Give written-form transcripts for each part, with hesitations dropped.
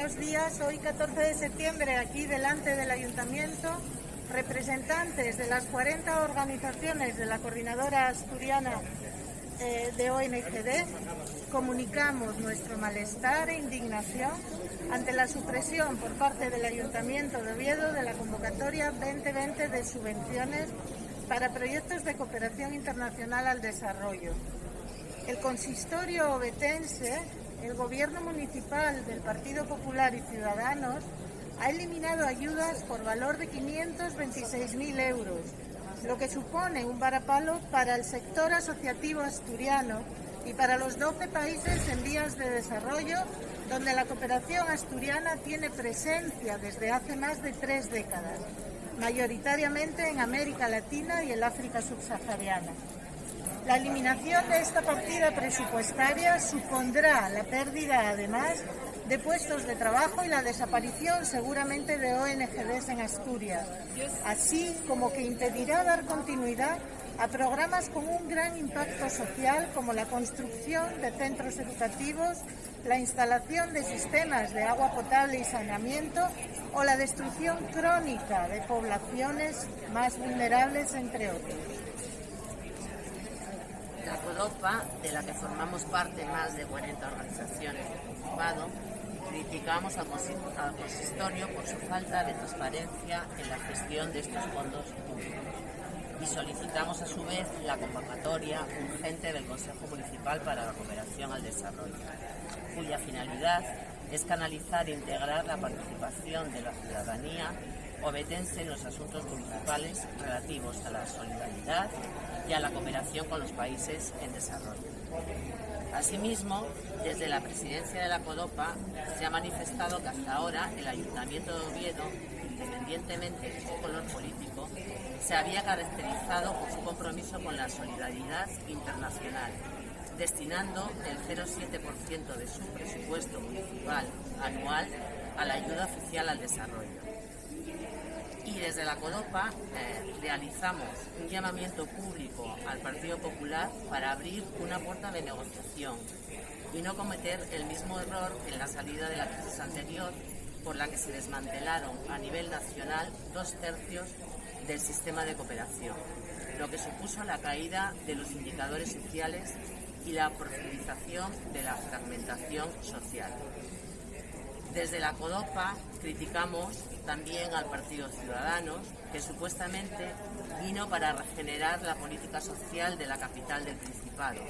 buenos días. Hoy, 14 de septiembre, aquí delante del Ayuntamiento, representantes de las 40 organizaciones de la Coordinadora Asturiana de ONGD, comunicamos nuestro malestar e indignación ante la supresión por parte del Ayuntamiento de Oviedo de la convocatoria 2020 de subvenciones para proyectos de cooperación internacional al desarrollo. El consistorio ovetense, el Gobierno municipal del Partido Popular y Ciudadanos, ha eliminado ayudas por valor de 526.000 euros, lo que supone un varapalo para el sector asociativo asturiano y para los 12 países en vías de desarrollo, donde la cooperación asturiana tiene presencia desde hace más de 3 décadas, mayoritariamente en América Latina y el África subsahariana. La eliminación de esta partida presupuestaria supondrá la pérdida, además, de puestos de trabajo y la desaparición seguramente de ONGs en Asturias, así como que impedirá dar continuidad a programas con un gran impacto social como la construcción de centros educativos, la instalación de sistemas de agua potable y saneamiento o la destrucción crónica de poblaciones más vulnerables, entre otros. La CODOPA, de la que formamos parte más de 40 organizaciones del Principado, criticamos al consistorio por su falta de transparencia en la gestión de estos fondos públicos y solicitamos a su vez la convocatoria urgente del Consejo Municipal para la Cooperación al Desarrollo, cuya finalidad es canalizar e integrar la participación de la ciudadanía ovetense en los asuntos municipales relativos a la solidaridad y a la cooperación con los países en desarrollo. Asimismo, desde la presidencia de la CODOPA se ha manifestado que hasta ahora el Ayuntamiento de Oviedo, independientemente de su color político, se había caracterizado por su compromiso con la solidaridad internacional, destinando el 0,7% de su presupuesto municipal anual a la ayuda oficial al desarrollo. Y desde la CODOPA realizamos un llamamiento público al Partido Popular para abrir una puerta de negociación y no cometer el mismo error en la salida de la crisis anterior, por la que se desmantelaron a nivel nacional 2/3 del sistema de cooperación, lo que supuso la caída de los indicadores sociales y la profundización de la fragmentación social. Desde la CODOPA criticamos también al Partido Ciudadanos, que supuestamente vino para regenerar la política social de la capital del Principado.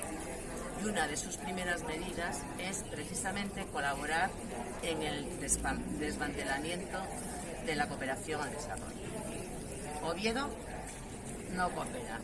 Y una de sus primeras medidas es precisamente colaborar en el desmantelamiento de la cooperación al desarrollo. Oviedo no coopera.